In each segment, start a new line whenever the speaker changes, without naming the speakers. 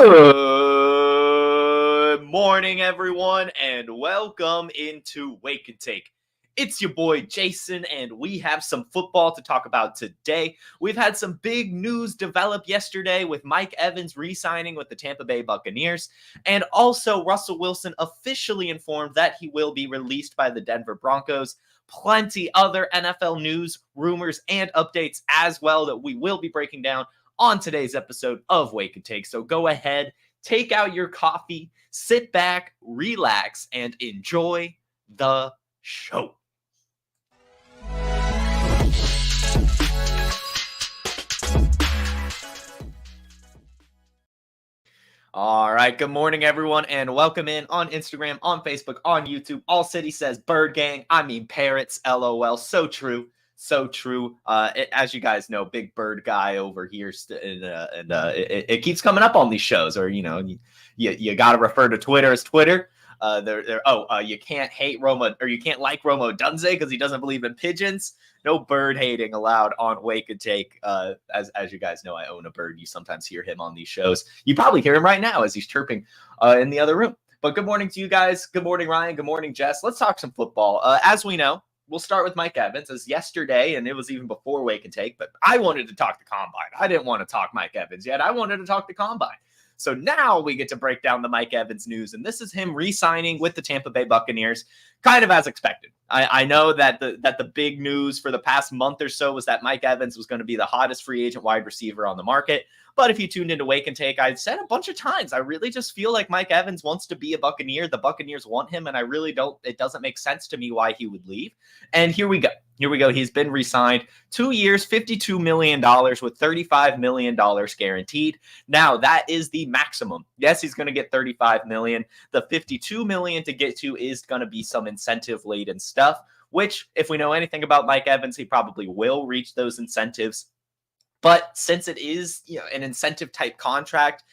Good morning, everyone, and welcome into Wake and Take. It's your boy Jason, and we have some football to talk about today. We've had some big news develop yesterday with Mike Evans re-signing with the Tampa Bay Buccaneers, and also Russell Wilson officially informed that he will be released by the Denver Broncos. Plenty other NFL news, rumors, and updates as well that we will be breaking down on today's episode of Wake and Take. So go ahead, take out your coffee, sit back, relax, and enjoy the show. All right, good morning, everyone, and welcome in on Instagram, on Facebook, on YouTube. All City says bird gang. I mean parrots, LOL. So true. So true. As you guys know, big bird guy over here, it keeps coming up on these shows. Or you got to refer to Twitter as Twitter. You can't hate Roma, or you can't like Romo Dunze because he doesn't believe in pigeons. No bird hating allowed on Wake and Take. As you guys know, I own a bird. You sometimes hear him on these shows. You probably hear him right now as he's chirping in the other room. But good morning to you guys. Good morning, Ryan. Good morning, Jess. Let's talk some football. As we know, we'll start with Mike Evans, as yesterday, and it was even before Wake and Take, but I wanted to talk the Combine. I didn't want to talk Mike Evans yet. I wanted to talk the Combine. So now we get to break down the Mike Evans news, and this is him re-signing with the Tampa Bay Buccaneers, kind of as expected. I know that the big news for the past month or so was that Mike Evans was going to be the hottest free agent wide receiver on the market. But if you tuned into Wake and Take, I've said a bunch of times, I really just feel like Mike Evans wants to be a Buccaneer. The Buccaneers want him, and it doesn't make sense to me why he would leave. And here we go. He's been re-signed 2 years, $52 million with $35 million guaranteed. Now, that is the maximum. Yes, he's going to get $35 million. The $52 million to get to is going to be some incentive-laden stuff, which, if we know anything about Mike Evans, he probably will reach those incentives. But since it is an incentive-type contract,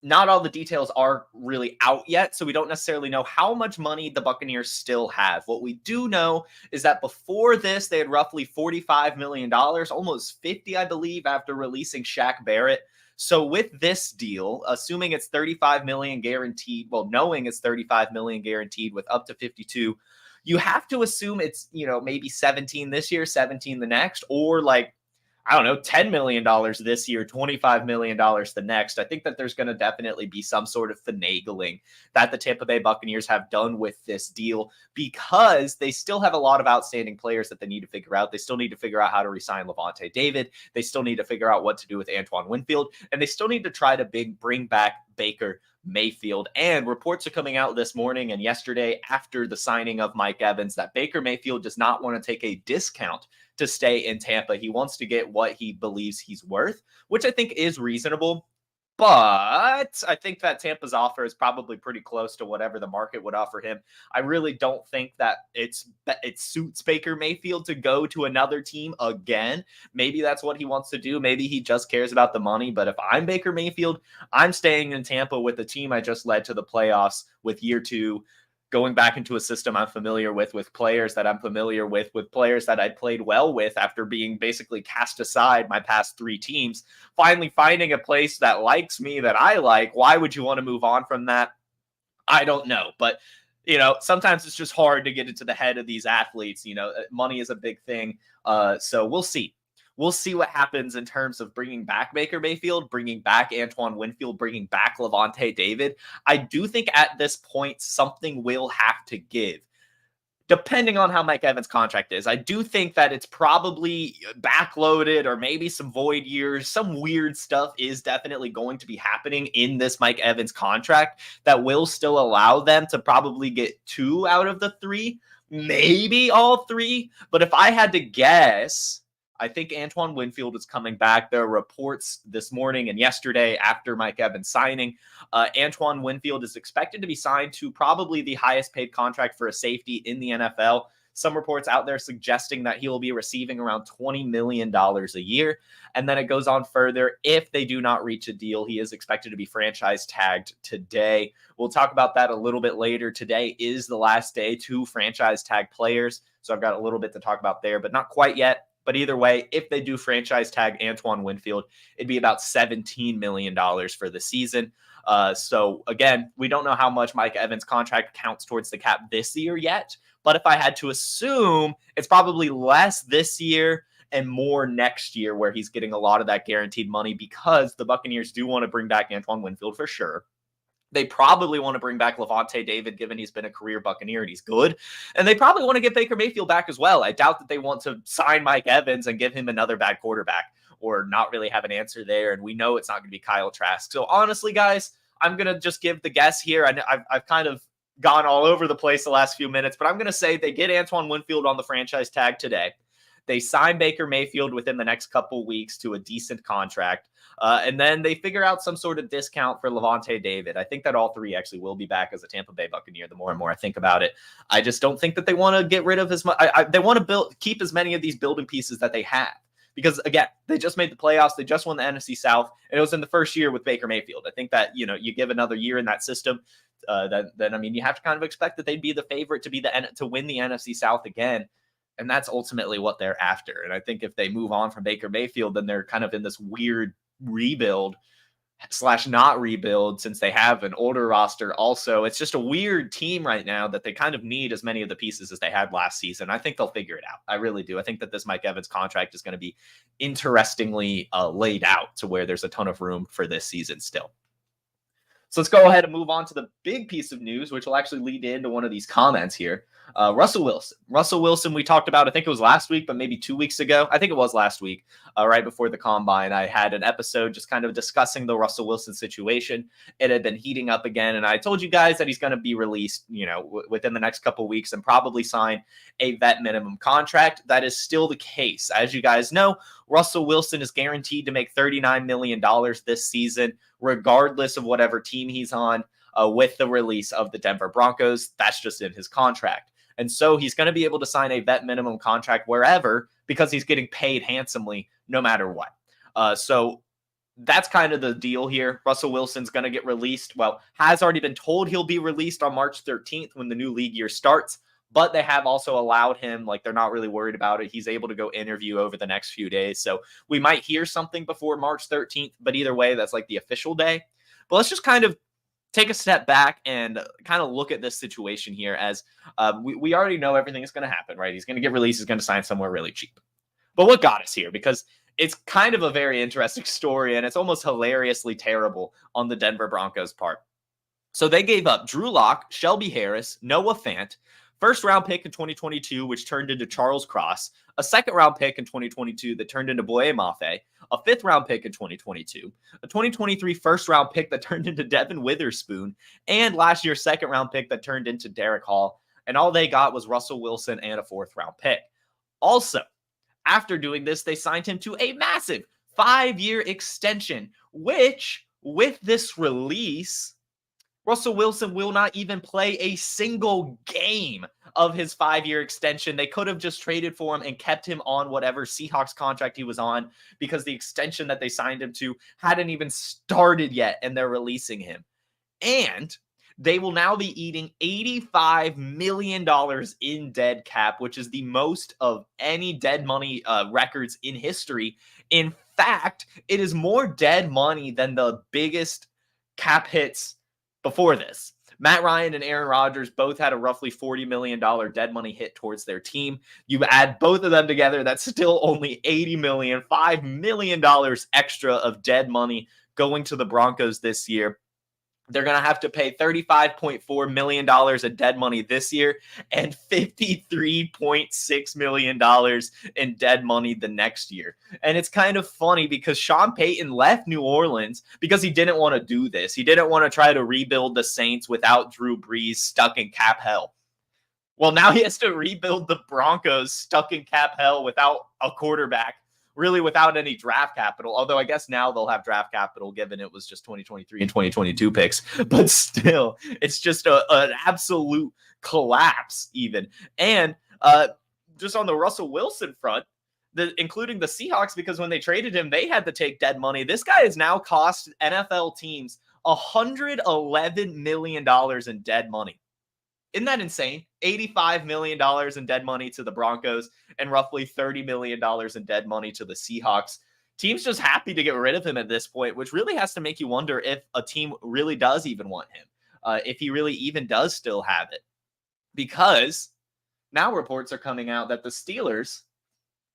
not all the details are really out yet, so we don't necessarily know how much money the Buccaneers still have. What we do know is that before this, they had roughly $45 million, almost 50, I believe, after releasing Shaq Barrett. So with this deal, assuming it's $35 million guaranteed, knowing it's $35 million guaranteed with up to 52, you have to assume it's, maybe 17 this year, 17 the next, or $10 million this year, $25 million the next. I think that there's going to definitely be some sort of finagling that the Tampa Bay Buccaneers have done with this deal, because they still have a lot of outstanding players that they need to figure out. They still need to figure out how to re-sign Levante David. They still need to figure out what to do with Antoine Winfield, and they still need to try to bring back Baker Mayfield. And reports are coming out this morning and yesterday after the signing of Mike Evans that Baker Mayfield does not want to take a discount to stay in Tampa. He wants to get what he believes he's worth, which I think is reasonable. But I think that Tampa's offer is probably pretty close to whatever the market would offer him. I really don't think that it suits Baker Mayfield to go to another team again. Maybe that's what he wants to do. Maybe he just cares about the money. But if I'm Baker Mayfield, I'm staying in Tampa with the team I just led to the playoffs with year two, going back into a system I'm familiar with players that I'm familiar with players that I played well with after being basically cast aside my past three teams, finally finding a place that likes me, that I like. Why would you want to move on from that? I don't know. But, sometimes it's just hard to get into the head of these athletes. Money is a big thing. So we'll see. We'll see what happens in terms of bringing back Baker Mayfield, bringing back Antoine Winfield, bringing back Levante David. I do think at this point, something will have to give, depending on how Mike Evans' contract is. I do think that it's probably backloaded, or maybe some void years. Some weird stuff is definitely going to be happening in this Mike Evans contract that will still allow them to probably get 2 out of the 3, maybe all 3. But if I had to guess, I think Antoine Winfield is coming back. There are reports this morning and yesterday after Mike Evans signing. Antoine Winfield is expected to be signed to probably the highest paid contract for a safety in the NFL. Some reports out there suggesting that he will be receiving around $20 million a year. And then it goes on further. If they do not reach a deal, he is expected to be franchise tagged today. We'll talk about that a little bit later. Today is the last day to franchise tag players. So I've got a little bit to talk about there, but not quite yet. But either way, if they do franchise tag Antoine Winfield, it'd be about $17 million for the season. So again, we don't know how much Mike Evans' contract counts towards the cap this year yet. But if I had to assume, it's probably less this year and more next year, where he's getting a lot of that guaranteed money, because the Buccaneers do want to bring back Antoine Winfield for sure. They probably want to bring back Lavonte David, given he's been a career Buccaneer and he's good. And they probably want to get Baker Mayfield back as well. I doubt that they want to sign Mike Evans and give him another bad quarterback, or not really have an answer there. And we know it's not going to be Kyle Trask. So honestly, guys, I'm going to just give the guess here. I've kind of gone all over the place the last few minutes, but I'm going to say they get Antoine Winfield on the franchise tag today. They sign Baker Mayfield within the next couple weeks to a decent contract. And then they figure out some sort of discount for Lavonte David. I think that all three actually will be back as a Tampa Bay Buccaneer the more and more I think about it. I just don't think that they want to get rid of as much. They want to keep as many of these building pieces that they have. Because, again, they just made the playoffs. They just won the NFC South. And it was in the first year with Baker Mayfield. I think that, you give another year in that system, then I mean, you have to kind of expect that they'd be the favorite to win the NFC South again. And that's ultimately what they're after. And I think if they move on from Baker Mayfield, then they're kind of in this weird rebuild / not rebuild, since they have an older roster. Also, it's just a weird team right now that they kind of need as many of the pieces as they had last season. I think they'll figure it out. I really do. I think that this Mike Evans contract is going to be interestingly laid out to where there's a ton of room for this season still. So let's go ahead and move on to the big piece of news, which will actually lead into one of these comments here. Russell Wilson. Russell Wilson, we talked about, I think it was last week, but maybe 2 weeks ago. I think it was last week, right before the combine. I had an episode just kind of discussing the Russell Wilson situation. It had been heating up again, and I told you guys that he's going to be released, within the next couple of weeks and probably sign a vet minimum contract. That is still the case. As you guys know, Russell Wilson is guaranteed to make $39 million this season, regardless of whatever team he's on, with the release of the Denver Broncos. That's just in his contract. And so he's going to be able to sign a vet minimum contract wherever, because he's getting paid handsomely no matter what. So that's kind of the deal here. Russell Wilson's going to get released. Well, has already been told he'll be released on March 13th when the new league year starts. But they have also allowed him, they're not really worried about it. He's able to go interview over the next few days. So we might hear something before March 13th, but either way, that's the official day. But let's just kind of take a step back and kind of look at this situation here, as we already know everything is going to happen, right? He's going to get released. He's going to sign somewhere really cheap. But what got us here? Because it's kind of a very interesting story, and it's almost hilariously terrible on the Denver Broncos part. So they gave up Drew Lock, Shelby Harris, Noah Fant, first-round pick in 2022, which turned into Charles Cross, a second-round pick in 2022 that turned into Boye Mafe, a fifth-round pick in 2022, a 2023 first-round pick that turned into Devin Witherspoon, and last year's second-round pick that turned into Derek Hall. And all they got was Russell Wilson and a fourth-round pick. Also, after doing this, they signed him to a massive 5-year extension, which, with this release, Russell Wilson will not even play a single game of his 5-year extension. They could have just traded for him and kept him on whatever Seahawks contract he was on, because the extension that they signed him to hadn't even started yet, and they're releasing him. And they will now be eating $85 million in dead cap, which is the most of any dead money records in history. In fact, it is more dead money than the biggest cap hits before this. Matt Ryan and Aaron Rodgers both had a roughly $40 million dead money hit towards their team. You add both of them together, that's still only $80 million, $5 million extra of dead money going to the Broncos this year. They're going to have to pay $35.4 million of dead money this year and $53.6 million in dead money the next year. And it's kind of funny because Sean Payton left New Orleans because he didn't want to do this. He didn't want to try to rebuild the Saints without Drew Brees stuck in cap hell. Well, now he has to rebuild the Broncos stuck in cap hell without a quarterback. Really without any draft capital, although I guess now they'll have draft capital given it was just 2023 and 2022 picks. But still, it's just an absolute collapse even. And just on the Russell Wilson front, including the Seahawks, because when they traded him, they had to take dead money. This guy has now cost NFL teams $111 million in dead money. Isn't that insane? $85 million in dead money to the Broncos and roughly $30 million in dead money to the Seahawks. Team's just happy to get rid of him at this point, which really has to make you wonder if a team really does even want him, if he really even does still have it. Because now reports are coming out that the Steelers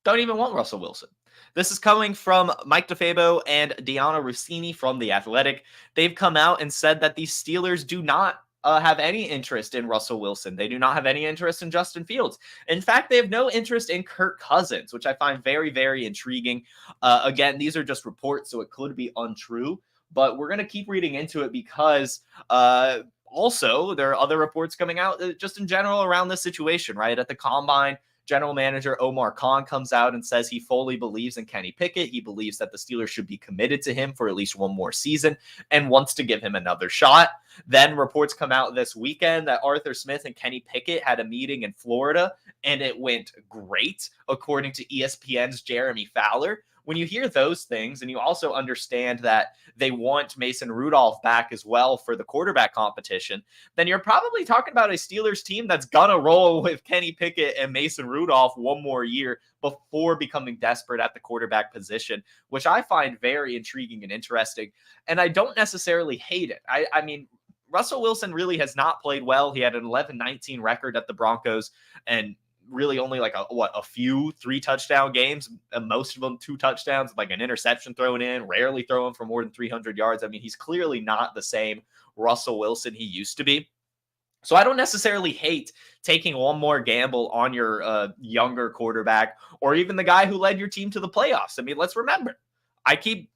don't even want Russell Wilson. This is coming from Mike DeFabo and Deanna Rossini from The Athletic. They've come out and said that the Steelers do not have any interest in Russell Wilson. They do not have any interest in Justin Fields. In fact, they have no interest in Kirk Cousins, which I find very, very intriguing. Again, these are just reports, so it could be untrue, but we're going to keep reading into it because also there are other reports coming out just in general around this situation, right? At the Combine, General Manager Omar Khan comes out and says he fully believes in Kenny Pickett. He believes that the Steelers should be committed to him for at least one more season and wants to give him another shot. Then reports come out this weekend that Arthur Smith and Kenny Pickett had a meeting in Florida and it went great, according to ESPN's Jeremy Fowler. When you hear those things and you also understand that they want Mason Rudolph back as well for the quarterback competition, then you're probably talking about a Steelers team that's going to roll with Kenny Pickett and Mason Rudolph one more year before becoming desperate at the quarterback position, which I find very intriguing and interesting. And I don't necessarily hate it. I mean, Russell Wilson really has not played well. He had an 11-19 record at the Broncos and really only like a few 3-touchdown games, and most of them 2 touchdowns, like an interception thrown in, rarely throwing for more than 300 yards. I mean, he's clearly not the same Russell Wilson he used to be. So I don't necessarily hate taking one more gamble on your younger quarterback or even the guy who led your team to the playoffs. I mean, let's remember, I keep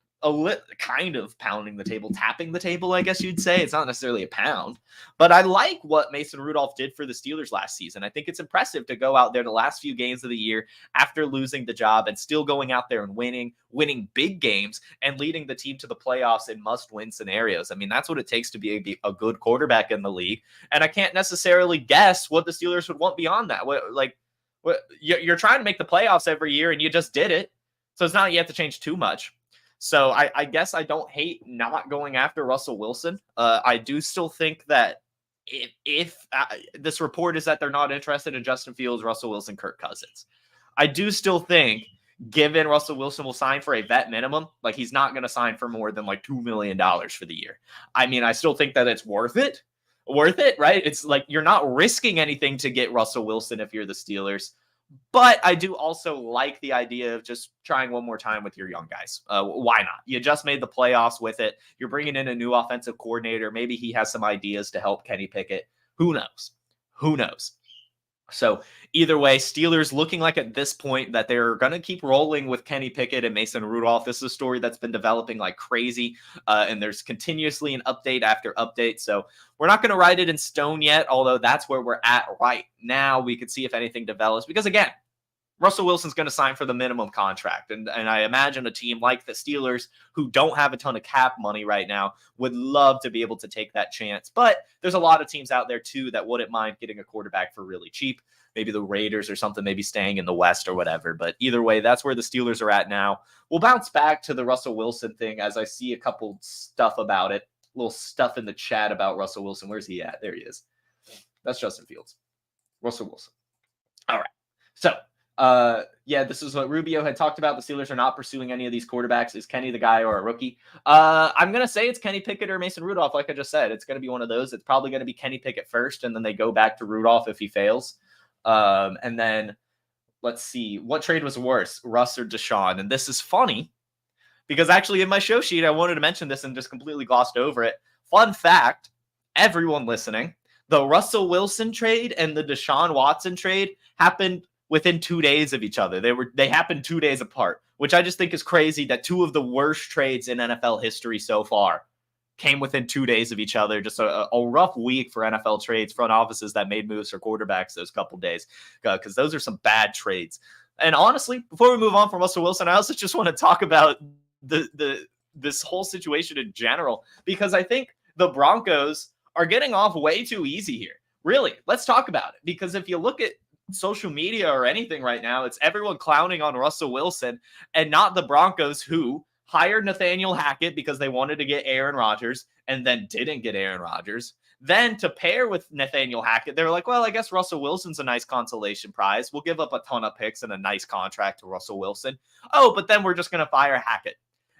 kind of pounding the table, tapping the table, I guess you'd say. It's not necessarily a pound, but I like what Mason Rudolph did for the Steelers last season. I think it's impressive to go out there the last few games of the year after losing the job and still going out there and winning big games and leading the team to the playoffs in must-win scenarios. I mean, that's what it takes to be a good quarterback in the league. And I can't necessarily guess what the Steelers would want beyond that. You're trying to make the playoffs every year and you just did it. So it's not like you have to change too much. So I guess I don't hate not going after Russell Wilson. I do still think that if this report is that they're not interested in Justin Fields, Russell Wilson, Kirk Cousins, I do still think, given Russell Wilson will sign for a vet minimum, like he's not going to sign for more than like $2 million for the year. I mean, I still think that it's worth it, right? It's like you're not risking anything to get Russell Wilson if you're the Steelers. But I do also like the idea of just trying one more time with your young guys. Why not? You just made the playoffs with it. You're bringing in a new offensive coordinator. Maybe he has some ideas to help Kenny Pickett. Who knows? Who knows? So either way, Steelers looking like at this point that they're going to keep rolling with Kenny Pickett and Mason Rudolph. This is a story that's been developing like crazy, and there's continuously an update after update. So we're not going to write it in stone yet, although that's where we're at right now. We could see if anything develops because, again, Russell Wilson's going to sign for the minimum contract. And I imagine a team like the Steelers, who don't have a ton of cap money right now, would love to be able to take that chance. But there's a lot of teams out there, too, that wouldn't mind getting a quarterback for really cheap. Maybe the Raiders or something, maybe staying in the West or whatever. But either way, that's where the Steelers are at now. We'll bounce back to the Russell Wilson thing as I see a couple stuff about it. A little stuff in the chat about Russell Wilson. Where's he at? There he is. That's Justin Fields. Russell Wilson. All right. So, this is what Rubio had talked about. The Steelers are not pursuing any of these quarterbacks. Is Kenny the guy or a rookie? I'm going to say it's Kenny Pickett or Mason Rudolph. Like I just said, it's going to be one of those. It's probably going to be Kenny Pickett first, and then they go back to Rudolph if he fails. And then let's see, what trade was worse, Russ or Deshaun? And this is funny because actually in my show sheet, I wanted to mention this and just completely glossed over it. Fun fact, everyone listening, the Russell Wilson trade and the Deshaun Watson trade happened within 2 days of each other. They happened 2 days apart, which I just think is crazy that two of the worst trades in NFL history so far came within 2 days of each other. Just a rough week for NFL trades, front offices that made moves for quarterbacks those couple days, because those are some bad trades. And honestly, before we move on from Russell Wilson, I also just want to talk about this whole situation in general, because I think the Broncos are getting off way too easy here. Really, let's talk about it, because if you look at social media or anything right now, it's everyone clowning on Russell Wilson and not the Broncos, who hired Nathaniel Hackett because they wanted to get Aaron Rodgers and then didn't get Aaron Rodgers. Then to pair with Nathaniel Hackett, they were like, well, I guess Russell Wilson's a nice consolation prize. We'll give up a ton of picks and a nice contract to Russell Wilson. Oh, but then we're just going to fire Hackett.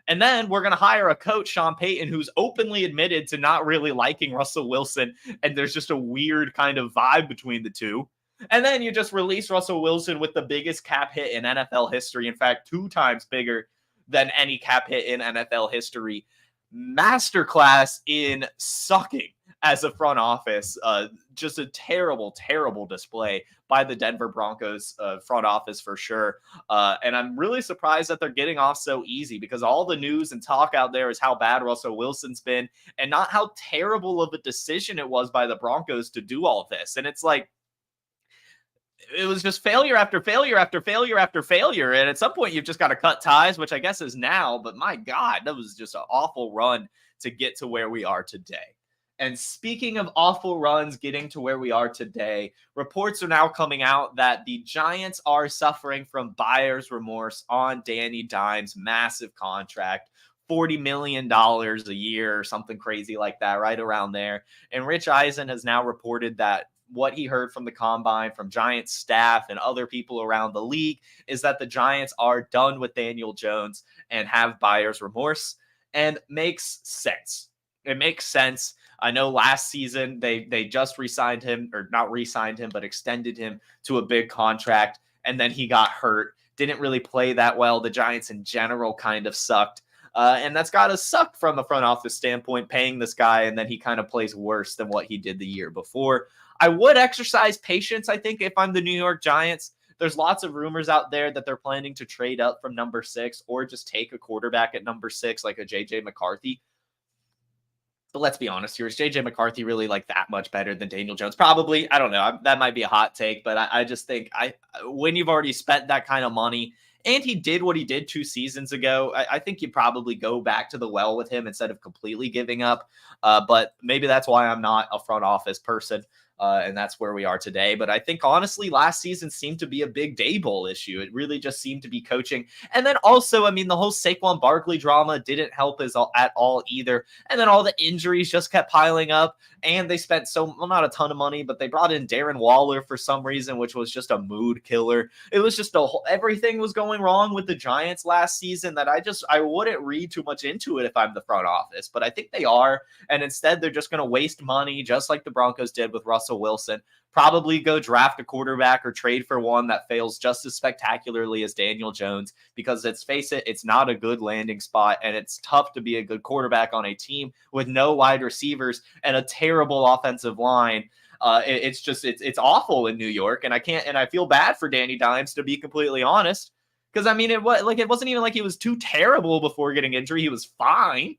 And then we're going to hire a coach, Sean Payton, who's openly admitted to not really liking Russell Wilson. And there's just a weird kind of vibe between the two. And then you just release Russell Wilson with the biggest cap hit in NFL history. In fact, 2 times bigger than any cap hit in NFL history. Masterclass in sucking as a front office. Just a terrible, terrible display by the Denver Broncos front office for sure. And I'm really surprised that they're getting off so easy, because all the news and talk out there is how bad Russell Wilson's been and not how terrible of a decision it was by the Broncos to do all this. And it's like, it was just failure after failure after failure after failure. And at some point, you've just got to cut ties, which I guess is now. But my God, that was just an awful run to get to where we are today. And speaking of awful runs getting to where we are today, reports are now coming out that the Giants are suffering from buyer's remorse on Danny Dimes' massive contract. $40 million a year or something crazy like that, right around there. And Rich Eisen has now reported that what he heard from the combine, from Giants staff and other people around the league, is that the Giants are done with Daniel Jones and have buyer's remorse. And makes sense. It makes sense. I know last season they just re-signed him, or not re-signed him, but extended him to a big contract. And then he got hurt. Didn't really play that well. The Giants in general kind of sucked. And that's got to suck from a front office standpoint, paying this guy, and then he kind of plays worse than what he did the year before. I would exercise patience, I think, if I'm the New York Giants. There's lots of rumors out there that they're planning to trade up from number 6 or just take a quarterback at number 6, like a J.J. McCarthy. But let's be honest here. Is J.J. McCarthy really like that much better than Daniel Jones? Probably. I don't know. That might be a hot take, but I just think when you've already spent that kind of money, and he did what he did 2 seasons ago, I think you probably go back to the well with him instead of completely giving up. But maybe that's why I'm not a front office person. And that's where we are today. But I think, honestly, last season seemed to be a big Daboll issue. It really just seemed to be coaching. And then also, I mean, the whole Saquon Barkley drama didn't help at all either. And then all the injuries just kept piling up. And they spent not a ton of money, but they brought in Darren Waller for some reason, which was just a mood killer. It was just everything was going wrong with the Giants last season that I wouldn't read too much into it if I'm the front office. But I think they are. And instead, they're just going to waste money, just like the Broncos did with Russell Wilson. Probably go draft a quarterback or trade for one that fails just as spectacularly as Daniel Jones, because let's face it, it's not a good landing spot, and it's tough to be a good quarterback on a team with no wide receivers and a terrible offensive line. It's awful in New York, and I feel bad for Danny Dimes, to be completely honest, because I mean, it wasn't even like he was too terrible before getting injury. He was fine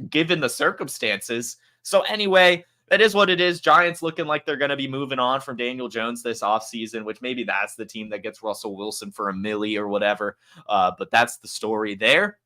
given the circumstances. So anyway, that is what it is. Giants looking like they're going to be moving on from Daniel Jones this offseason, which maybe that's the team that gets Russell Wilson for $1 million or whatever. But that's the story there.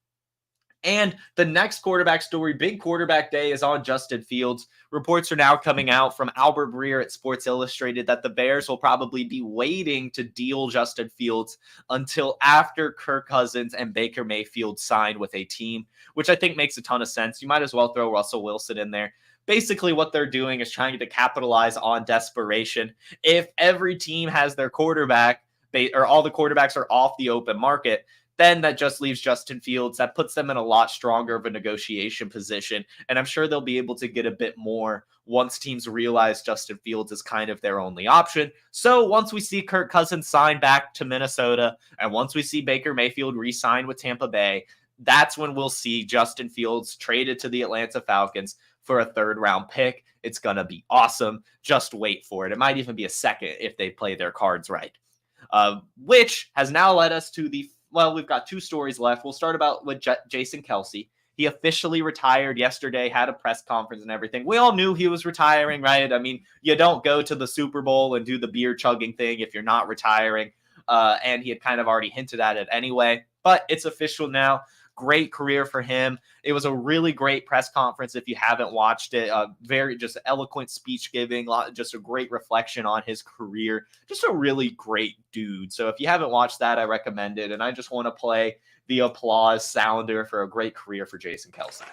And the next quarterback story, big quarterback day, is on Justin Fields. Reports are now coming out from Albert Breer at Sports Illustrated that the Bears will probably be waiting to deal Justin Fields until after Kirk Cousins and Baker Mayfield sign with a team, which I think makes a ton of sense. You might as well throw Russell Wilson in there. Basically, what they're doing is trying to capitalize on desperation. If every team has their quarterback, or all the quarterbacks are off the open market, then that just leaves Justin Fields. That puts them in a lot stronger of a negotiation position. And I'm sure they'll be able to get a bit more once teams realize Justin Fields is kind of their only option. So once we see Kirk Cousins sign back to Minnesota, and once we see Baker Mayfield re-sign with Tampa Bay, that's when we'll see Justin Fields traded to the Atlanta Falcons for a 3rd-round pick. It's going to be awesome. Just wait for it. It might even be a 2nd if they play their cards right. Which has now led us to we've got 2 stories left. We'll start with Jason Kelce. He officially retired yesterday, had a press conference and everything. We all knew he was retiring, right? I mean, you don't go to the Super Bowl and do the beer chugging thing if you're not retiring. And he had kind of already hinted at it anyway. But it's official now. Great career for him. It was a really great press conference if you haven't watched it. Very just eloquent speech giving, just a great reflection on his career. Just a really great dude. So if you haven't watched that, I recommend it. And I just want to play the applause sounder for a great career for Jason Kelce.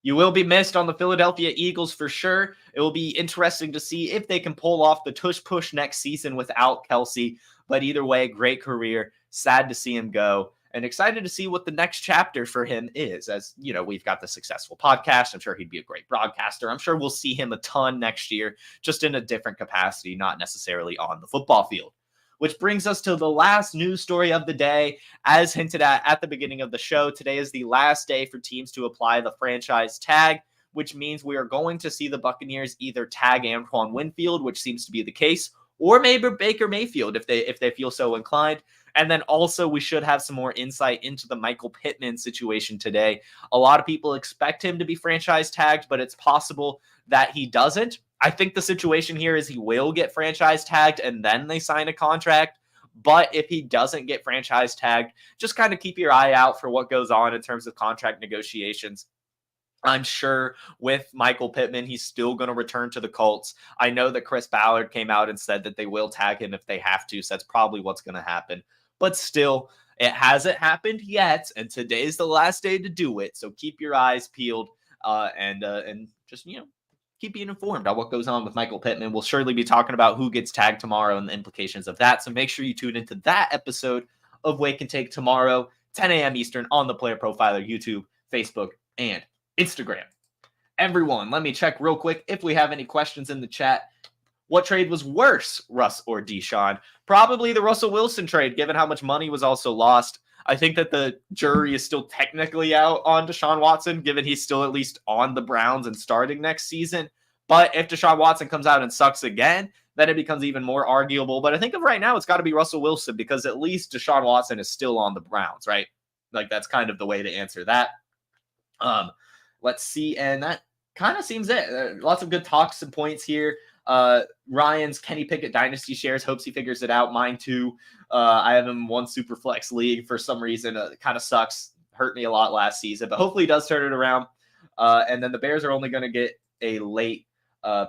You will be missed on the Philadelphia Eagles for sure. It will be interesting to see if they can pull off the tush push next season without Kelce. But either way, great career. Sad to see him go. And excited to see what the next chapter for him is. As you know, we've got the successful podcast. I'm sure he'd be a great broadcaster. I'm sure we'll see him a ton next year, just in a different capacity, not necessarily on the football field. Which brings us to the last news story of the day. As hinted at the beginning of the show, today is the last day for teams to apply the franchise tag, which means we are going to see the Buccaneers either tag Antoine Winfield, which seems to be the case, or maybe Baker Mayfield if they feel so inclined. And then also we should have some more insight into the Michael Pittman situation today. A lot of people expect him to be franchise tagged, but it's possible that he doesn't. I think the situation here is he will get franchise tagged and then they sign a contract. But if he doesn't get franchise tagged, just kind of keep your eye out for what goes on in terms of contract negotiations. I'm sure with Michael Pittman, he's still going to return to the Colts. I know that Chris Ballard came out and said that they will tag him if they have to. So that's probably what's going to happen. But still, it hasn't happened yet. And today's the last day to do it. So keep your eyes peeled and just, keep being informed on what goes on with Michael Pittman. We'll surely be talking about who gets tagged tomorrow and the implications of that. So make sure you tune into that episode of Wake and Take tomorrow, 10 a.m. Eastern on the Player Profiler, YouTube, Facebook, and Instagram. Everyone, let me check real quick if we have any questions in the chat. What trade was worse, Russ or Deshaun? Probably the Russell Wilson trade, given how much money was also lost. I think that the jury is still technically out on Deshaun Watson, given he's still at least on the Browns and starting next season. But if Deshaun Watson comes out and sucks again, then it becomes even more arguable. But I think of right now, it's got to be Russell Wilson because at least Deshaun Watson is still on the Browns, right? Like that's kind of the way to answer that. Let's see. And that kind of seems it. Lots of good talks and points here. Ryan's Kenny Pickett Dynasty shares, hopes he figures it out. Mine too. I have him in one super flex league for some reason. It kind of sucks. Hurt me a lot last season, but hopefully he does turn it around. And then the Bears are only going to get a late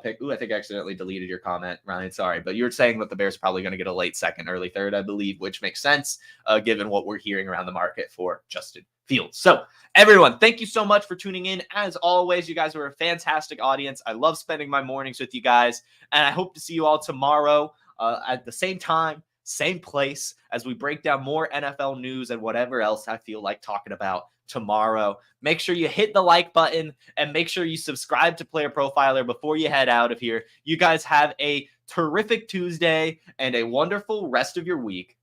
pick. Ooh, I think I accidentally deleted your comment, Ryan. Sorry, but you were saying that the Bears are probably going to get a late second, early third, I believe, which makes sense given what we're hearing around the market for Justin Fields. So everyone, thank you so much for tuning in. As always, you guys were a fantastic audience. I love spending my mornings with you guys, and I hope to see you all tomorrow at the same time, same place, as we break down more NFL news and whatever else I feel like talking about tomorrow. Make sure you hit the like button and make sure you subscribe to Player Profiler before you head out of here. You guys have a terrific Tuesday and a wonderful rest of your week.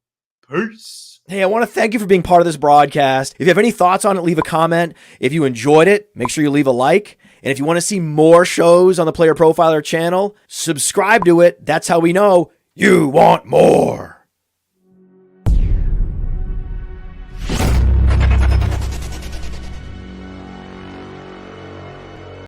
Peace.
Hey, I want to thank you for being part of this broadcast. If you have any thoughts on it, leave a comment. If you enjoyed it, make sure you leave a like. And if you want to see more shows on the Player Profiler channel, subscribe to it. That's how we know you want more.